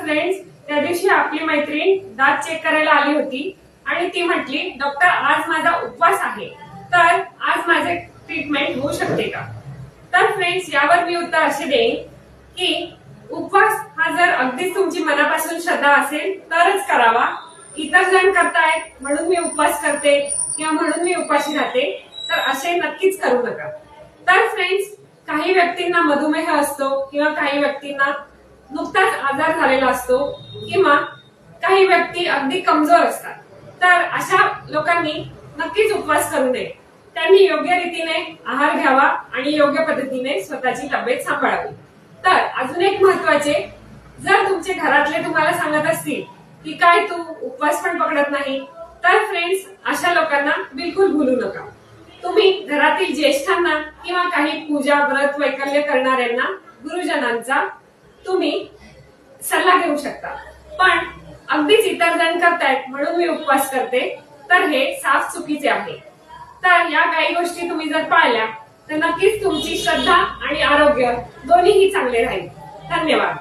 Friends, त्या दिवशी आपली मैत्रीण दात चेक करायला आली होती आणि ती म्हटली, डॉक्टर आज माझा उपवास आहे, तर आज माझे ट्रीटमेंट होऊ शकते का? तर फ्रेंड्स, यावर मी उत्तर असे देईन की उपवास हा जर अगदीच तुमची मनापासून श्रद्धा असेल तरच करावा. इतर जण करतायत म्हणून मी उपवास करते किंवा म्हणून मी उपाशी राहते, तर असे नक्कीच करू नका. तर फ्रेंड्स, काही व्यक्तींना मधुमेह असतो किंवा काही व्यक्तींना नुकताच आजार झालेला असतो किंवा काही व्यक्ती अगदी कमजोर असतात, तर अशा लोकांनी नक्कीच उपवास करू नये. त्यांनी योग्य रीतीने आहार घ्यावा आणि योग्य पद्धतीने स्वतःची तब्येत सांभाळावी. तर अजून एक महत्वाचे, जर तुमचे घरातले तुम्हाला सांगत असतील की काय तू उपवास पण पकडत नाही, तर फ्रेंड्स, अशा लोकांना बिलकुल भूलू नका. तुम्ही घरातील ज्येष्ठांना किंवा काही पूजा व्रत वैकल्य करणाऱ्यांना, गुरुजनांचा तुम्ही सल्ला घेऊ शकता. पण अगदीच इतर जण करतायत म्हणून मी उपवास करते, तर हे साफ चुकीचे आहे. तर या काही गोष्टी तुम्ही जर पाळल्या तर नक्कीच तुमची श्रद्धा आणि आरोग्य दोन्हीही चांगले राहील. धन्यवाद.